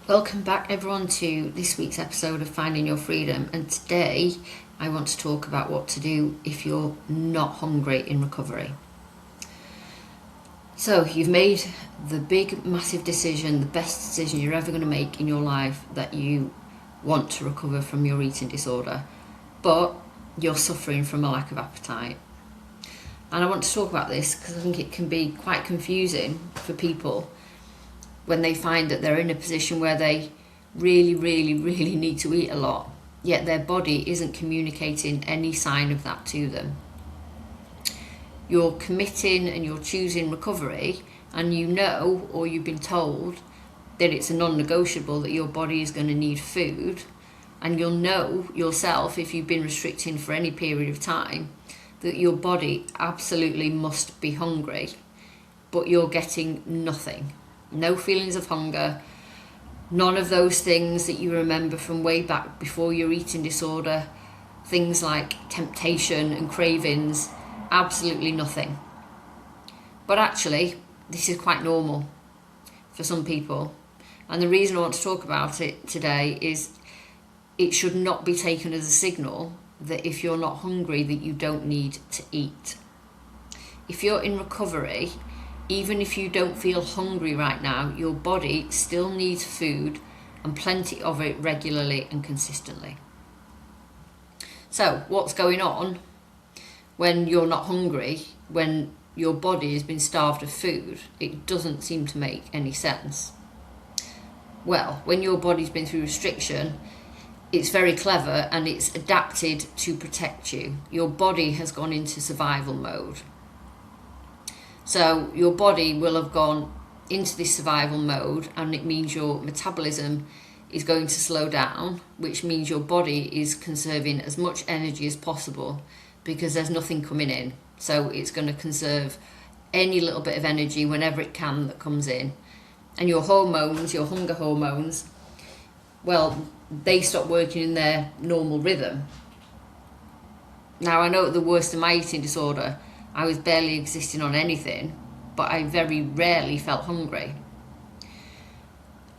Welcome back, everyone, to this week's episode of Finding Your Freedom. And today I want to talk about what to do if you're not hungry in recovery. So, you've made the big, massive decision, the best decision you're ever going to make in your life, that you want to recover from your eating disorder, but you're suffering from a lack of appetite. And I want to talk about this because I think it can be quite confusing for people when they find that they're in a position where they really need to eat a lot, yet their body isn't communicating any sign of that to them. You're committing and you're choosing recovery, and you know, or you've been told, that it's a non-negotiable that your body is going to need food, and you'll know yourself, if you've been restricting for any period of time, that your body absolutely must be hungry, but you're getting nothing. No feelings of hunger, none of those things that you remember from way back before your eating disorder, things like temptation and cravings, absolutely nothing. But actually, this is quite normal for some people. And the reason I want to talk about it today is it should not be taken as a signal that if you're not hungry, that you don't need to eat. If you're in recovery, even if you don't feel hungry right now, your body still needs food, and plenty of it, regularly and consistently. So what's going on when you're not hungry, when your body has been starved of food? It doesn't seem to make any sense. Well, when your body's been through restriction, it's very clever and it's adapted to protect you. Your body has gone into survival mode. So your body will have gone into this survival mode, and it means your metabolism is going to slow down, which means your body is conserving as much energy as possible because there's nothing coming in. So it's going to conserve any little bit of energy whenever it can that comes in. And your hormones, your hunger hormones, well, they stop working in their normal rhythm. Now, I know at the worst of my eating disorder, I was barely existing on anything, but I very rarely felt hungry.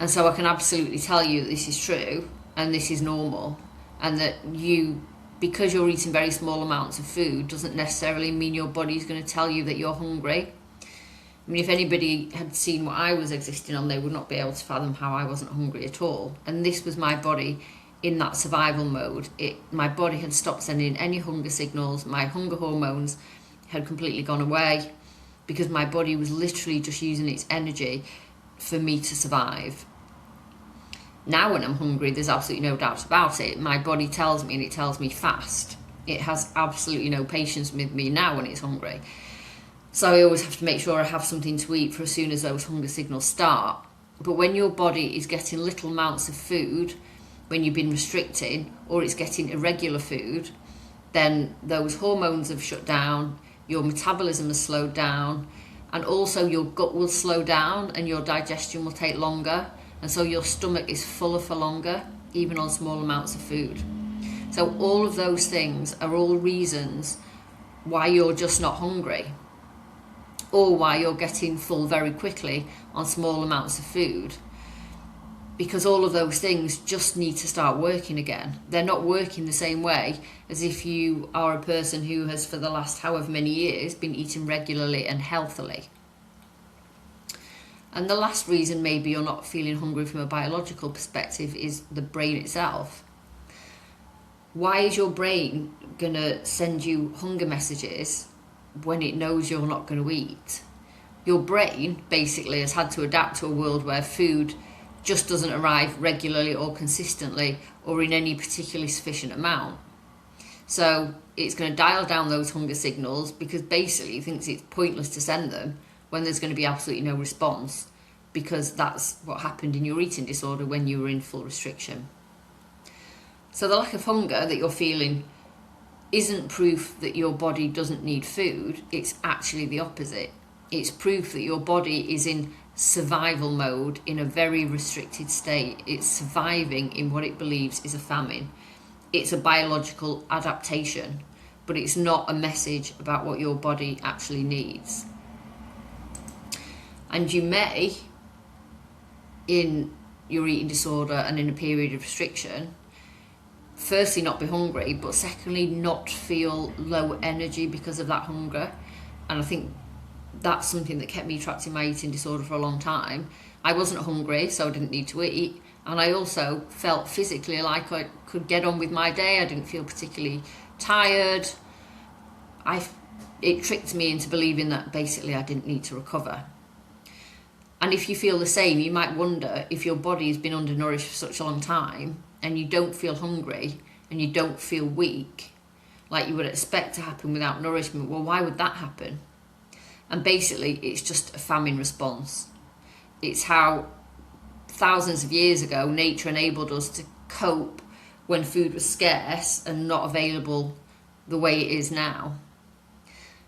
And so I can absolutely tell you that this is true and this is normal, and that because you're eating very small amounts of food, doesn't necessarily mean your body's going to tell you that you're hungry. I mean, if anybody had seen what I was existing on, they would not be able to fathom how I wasn't hungry at all. And this was my body in that survival mode. My body had stopped sending any hunger signals. My hunger hormones had completely gone away because my body was literally just using its energy for me to survive. Now when I'm hungry, there's absolutely no doubt about it. My body tells me, and it tells me fast. It has absolutely no patience with me now when it's hungry. So I always have to make sure I have something to eat for as soon as those hunger signals start. But when your body is getting little amounts of food, when you've been restricting, or it's getting irregular food, then those hormones have shut down, your metabolism has slowed down, and also your gut will slow down and your digestion will take longer, and so your stomach is fuller for longer, even on small amounts of food. So all of those things are all reasons why you're just not hungry, or why you're getting full very quickly on small amounts of food, because all of those things just need to start working again. They're not working the same way as if you are a person who has, for the last however many years, been eating regularly and healthily. And the last reason maybe you're not feeling hungry from a biological perspective is the brain itself. Why is your brain going to send you hunger messages when it knows you're not going to eat? Your brain basically has had to adapt to a world where food just doesn't arrive regularly or consistently or in any particularly sufficient amount. So it's going to dial down those hunger signals because basically it thinks it's pointless to send them when there's going to be absolutely no response, because that's what happened in your eating disorder when you were in full restriction. So the lack of hunger that you're feeling isn't proof that your body doesn't need food. It's actually the opposite. It's proof that your body is in survival mode in a very restricted state. It's surviving in what it believes is a famine. It's a biological adaptation, but it's not a message about what your body actually needs. And you may, in your eating disorder and in a period of restriction, firstly not be hungry, but secondly not feel low energy because of that hunger. And I think that's something that kept me trapped in my eating disorder for a long time. I wasn't hungry, so I didn't need to eat, and I also felt physically like I could get on with my day. I didn't feel particularly tired. It tricked me into believing that basically I didn't need to recover. And if you feel the same, you might wonder if your body has been undernourished for such a long time and you don't feel hungry and you don't feel weak, like you would expect to happen without nourishment. Well, why would that happen? And basically, it's just a famine response. It's how thousands of years ago nature enabled us to cope when food was scarce and not available the way it is now.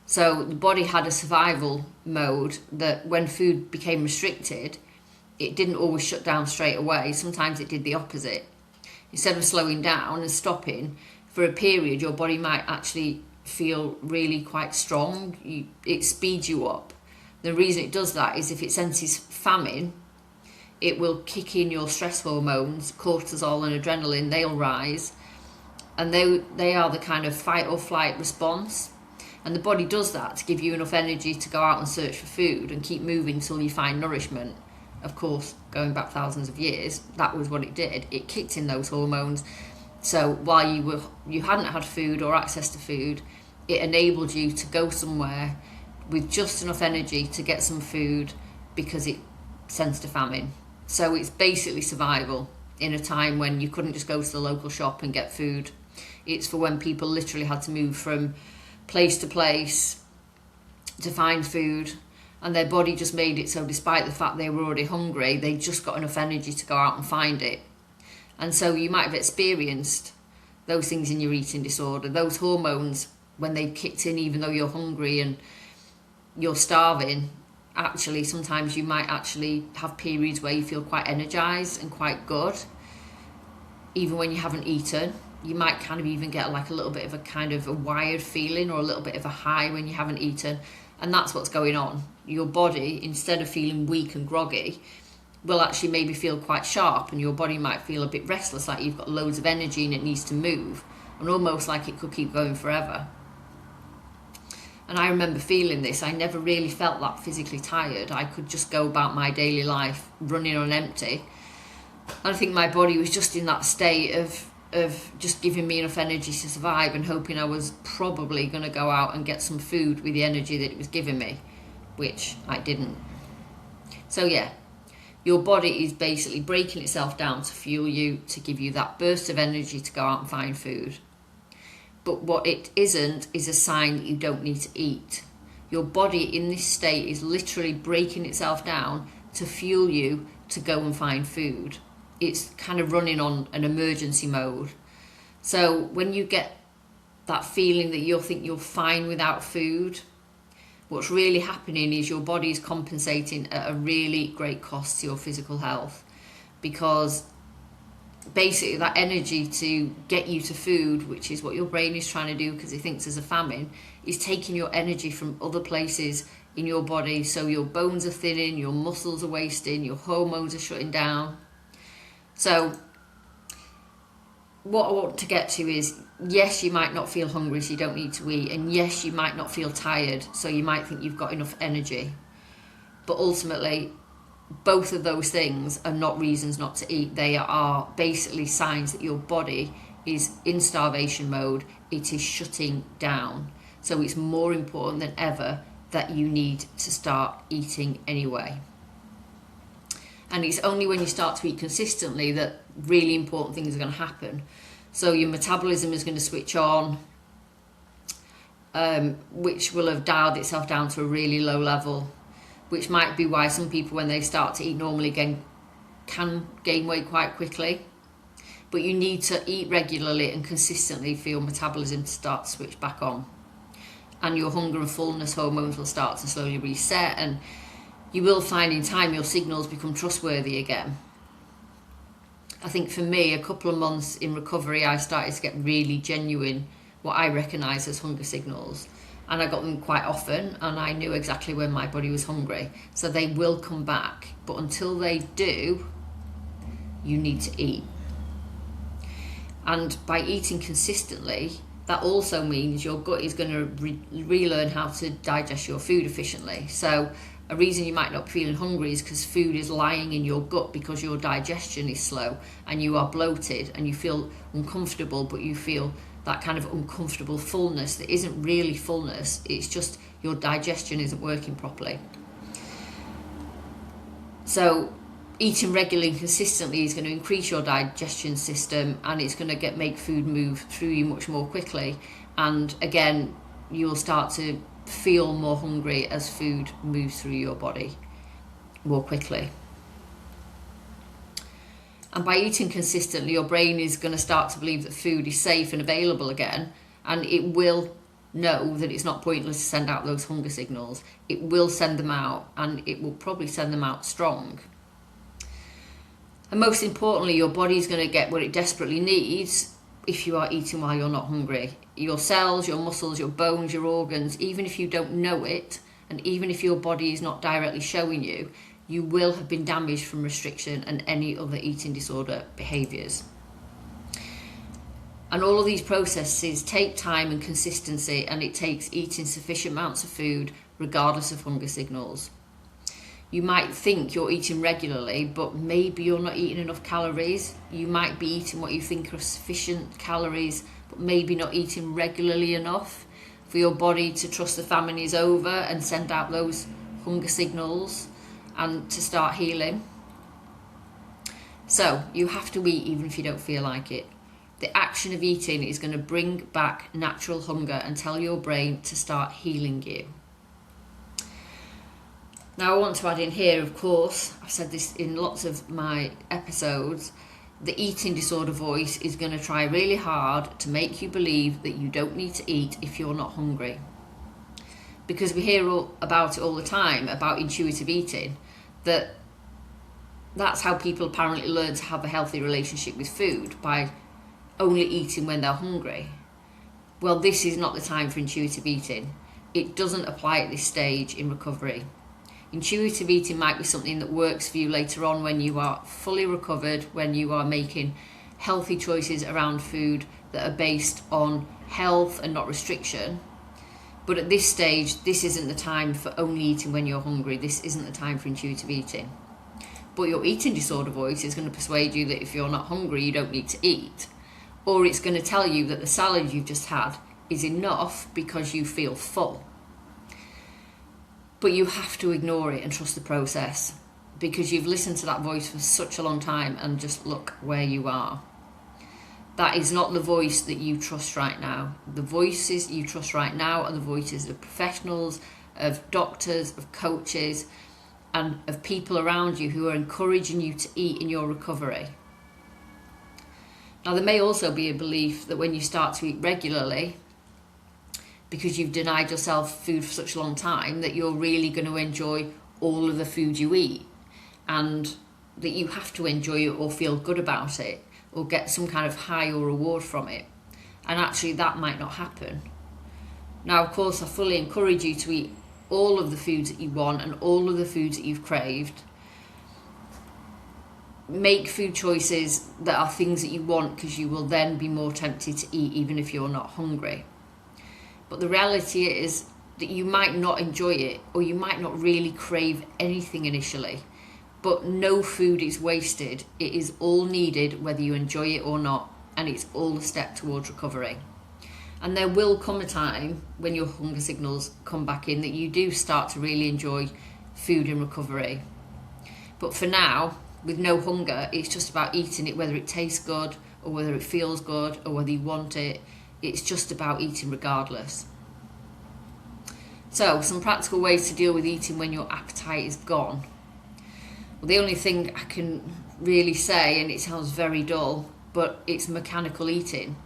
So the body had a survival mode that when food became restricted, it didn't always shut down straight away. Sometimes it did the opposite. Instead of slowing down and stopping, for a period your body might actually feel really quite strong. It speeds you up. The reason it does that is if it senses famine, it will kick in your stress hormones, cortisol and adrenaline, they'll rise, and they are the kind of fight or flight response. And the body does that to give you enough energy to go out and search for food and keep moving till you find nourishment. Of course, going back thousands of years, that was what it did. It kicked in those hormones. So while you hadn't had food or access to food, it enabled you to go somewhere with just enough energy to get some food because it sensed a famine. So it's basically survival in a time when you couldn't just go to the local shop and get food. It's for when people literally had to move from place to place to find food, and their body just made it so despite the fact they were already hungry, they just got enough energy to go out and find it. And so you might have experienced those things in your eating disorder, those hormones, when they kicked in even though you're hungry and you're starving. Actually, sometimes you might actually have periods where you feel quite energized and quite good even when you haven't eaten. You might kind of even get like a little bit of a kind of a wired feeling or a little bit of a high when you haven't eaten. And that's what's going on. Your body, instead of feeling weak and groggy, will actually maybe feel quite sharp, and your body might feel a bit restless, like you've got loads of energy and it needs to move, and almost like it could keep going forever. And I remember feeling this. I never really felt that physically tired. I could just go about my daily life running on empty. And I think my body was just in that state of just giving me enough energy to survive and hoping I was probably going to go out and get some food with the energy that it was giving me, which I didn't. So yeah, your body is basically breaking itself down to fuel you, to give you that burst of energy to go out and find food. But what it isn't is a sign that you don't need to eat. Your body in this state is literally breaking itself down to fuel you to go and find food. It's kind of running on an emergency mode. So when you get that feeling that you'll think you're fine without food, what's really happening is your body is compensating at a really great cost to your physical health, because basically that energy to get you to food, which is what your brain is trying to do because it thinks there's a famine, is taking your energy from other places in your body. So your bones are thinning, your muscles are wasting, your hormones are shutting down. So what I want to get to is, yes, you might not feel hungry, so you don't need to eat, and yes, you might not feel tired, so you might think you've got enough energy. But ultimately, both of those things are not reasons not to eat. They are basically signs that your body is in starvation mode. It is shutting down. So it's more important than ever that you need to start eating anyway. And it's only when you start to eat consistently that really important things are going to happen. So your metabolism is going to switch on, which will have dialed itself down to a really low level, which might be why some people, when they start to eat normally, can gain weight quite quickly. But you need to eat regularly and consistently for your metabolism to start to switch back on. And your hunger and fullness hormones will start to slowly reset, and you will find in time your signals become trustworthy again. I think for me, a couple of months in recovery, I started to get really genuine, what I recognise as hunger signals. And I got them quite often, and I knew exactly when my body was hungry. So they will come back. But until they do, you need to eat. And by eating consistently, that also means your gut is going to relearn how to digest your food efficiently. So a reason you might not be feeling hungry is because food is lying in your gut because your digestion is slow and you are bloated and you feel uncomfortable, but you feel that kind of uncomfortable fullness that isn't really fullness, it's just your digestion isn't working properly. So eating regularly and consistently is going to increase your digestion system, and it's going to make food move through you much more quickly. And again, you'll start to feel more hungry as food moves through your body more quickly. And by eating consistently, your brain is going to start to believe that food is safe and available again, and it will know that it's not pointless to send out those hunger signals. It will send them out, and it will probably send them out strong. And most importantly, your body is going to get what it desperately needs if you are eating while you're not hungry. Your cells, your muscles, your bones, your organs, even if you don't know it, and even if your body is not directly showing you, you will have been damaged from restriction and any other eating disorder behaviours. And all of these processes take time and consistency, and it takes eating sufficient amounts of food regardless of hunger signals. You might think you're eating regularly, but maybe you're not eating enough calories. You might be eating what you think are sufficient calories, but maybe not eating regularly enough for your body to trust the famine is over and send out those hunger signals and to start healing. So you have to eat even if you don't feel like it. The action of eating is going to bring back natural hunger and tell your brain to start healing you. Now I want to add in here, of course, I've said this in lots of my episodes, the eating disorder voice is going to try really hard to make you believe that you don't need to eat if you're not hungry. Because we hear about it all the time, about intuitive eating, that's how people apparently learn to have a healthy relationship with food, by only eating when they're hungry. Well, this is not the time for intuitive eating. It doesn't apply at this stage in recovery. Intuitive eating might be something that works for you later on when you are fully recovered, when you are making healthy choices around food that are based on health and not restriction. But at this stage, this isn't the time for only eating when you're hungry. This isn't the time for intuitive eating. But your eating disorder voice is going to persuade you that if you're not hungry, you don't need to eat. Or it's going to tell you that the salad you've just had is enough because you feel full. But you have to ignore it and trust the process, because you've listened to that voice for such a long time, and just look where you are. That is not the voice that you trust right now. The voices you trust right now are the voices of professionals, of doctors, of coaches, and of people around you who are encouraging you to eat in your recovery. Now, there may also be a belief that when you start to eat regularly, because you've denied yourself food for such a long time, that you're really going to enjoy all of the food you eat, and that you have to enjoy it or feel good about it or get some kind of high or reward from it. And actually that might not happen. Now, of course, I fully encourage you to eat all of the foods that you want and all of the foods that you've craved. Make food choices that are things that you want, because you will then be more tempted to eat even if you're not hungry. But the reality is that you might not enjoy it, or you might not really crave anything initially. But no food is wasted. It is all needed whether you enjoy it or not, and it's all a step towards recovery. And there will come a time when your hunger signals come back in that you do start to really enjoy food in recovery. But for now, with no hunger, it's just about eating it, whether it tastes good or whether it feels good or whether you want it. It's just about eating regardless. So, some practical ways to deal with eating when your appetite is gone. Well, the only thing I can really say, and it sounds very dull, but it's mechanical eating.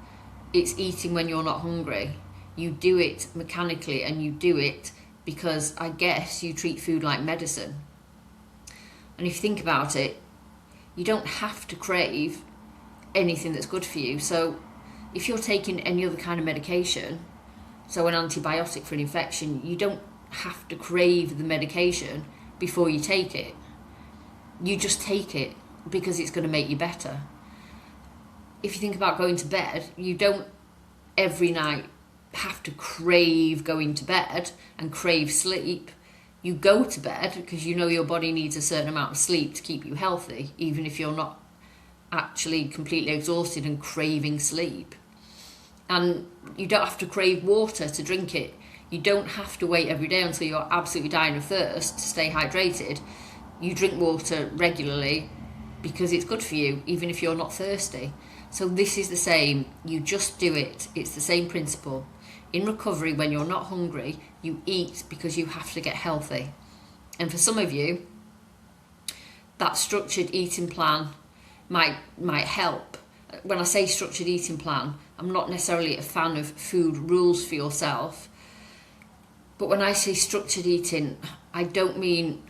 It's eating when you're not hungry. You do it mechanically, and you do it because I guess you treat food like medicine. And if you think about it, you don't have to crave anything that's good for you. So if you're taking any other kind of medication, so an antibiotic for an infection, you don't have to crave the medication before you take it. You just take it because it's going to make you better. If you think about going to bed, you don't every night have to crave going to bed and crave sleep. You go to bed because you know your body needs a certain amount of sleep to keep you healthy, even if you're not actually completely exhausted and craving sleep. And you don't have to crave water to drink it. You don't have to wait every day until you're absolutely dying of thirst to stay hydrated. You drink water regularly because it's good for you, even if you're not thirsty. So this is the same. You just do it. It's the same principle. In recovery, when you're not hungry, you eat because you have to get healthy. And for some of you, that structured eating plan might help. When I say structured eating plan, I'm not necessarily a fan of food rules for yourself. But when I say structured eating, I don't mean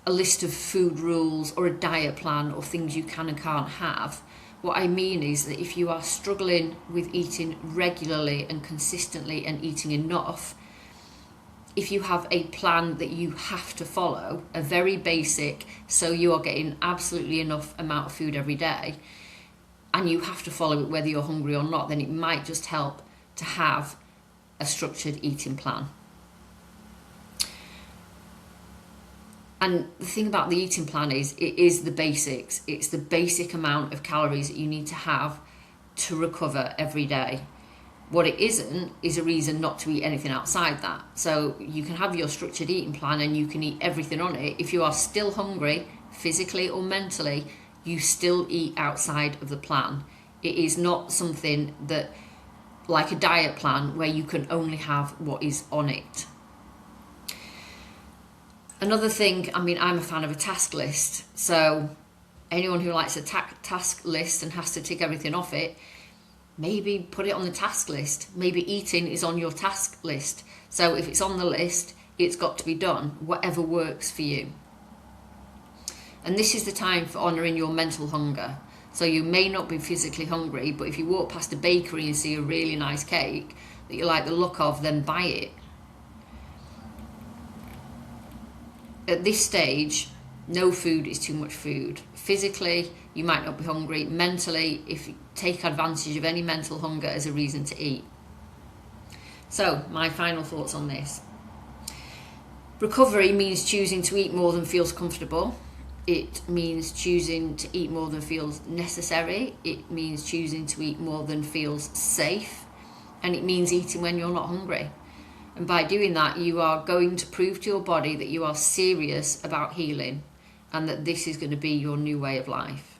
a list of food rules or a diet plan or things you can and can't have. What I mean is that if you are struggling with eating regularly and consistently and eating enough, if you have a plan that you have to follow, a very basic, so you are getting absolutely enough amount of food every day, and you have to follow it whether you're hungry or not, then it might just help to have a structured eating plan. And the thing about the eating plan is, it is the basics. It's the basic amount of calories that you need to have to recover every day. What it isn't is a reason not to eat anything outside that. So you can have your structured eating plan and you can eat everything on it. If you are still hungry, physically or mentally, you still eat outside of the plan. It is not something that, like a diet plan, where you can only have what is on it. Another thing, I'm a fan of a task list. So anyone who likes a task list and has to tick everything off it, maybe put it on the task list. Maybe eating is on your task list. So if it's on the list, it's got to be done, whatever works for you. And this is the time for honouring your mental hunger. So you may not be physically hungry, but if you walk past a bakery and see a really nice cake that you like the look of, then buy it. At this stage, no food is too much food. Physically, you might not be hungry. Mentally, if you take advantage of any mental hunger as a reason to eat. So, my final thoughts on this. Recovery means choosing to eat more than feels comfortable. It means choosing to eat more than feels necessary. It means choosing to eat more than feels safe. And it means eating when you're not hungry. And by doing that, you are going to prove to your body that you are serious about healing and that this is going to be your new way of life.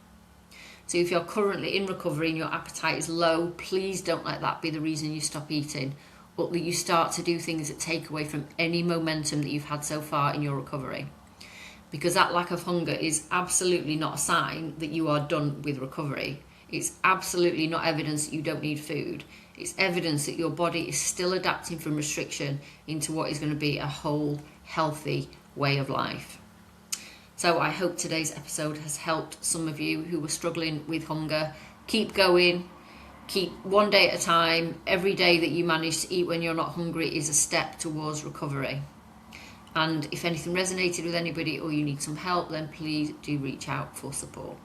So if you're currently in recovery and your appetite is low, please don't let that be the reason you stop eating, but that you start to do things that take away from any momentum that you've had so far in your recovery. Because that lack of hunger is absolutely not a sign that you are done with recovery. It's absolutely not evidence that you don't need food. It's evidence that your body is still adapting from restriction into what is going to be a whole, healthy way of life. So I hope today's episode has helped some of you who were struggling with hunger. Keep going. Keep one day at a time. Every day that you manage to eat when you're not hungry is a step towards recovery. And if anything resonated with anybody or you need some help, then please do reach out for support.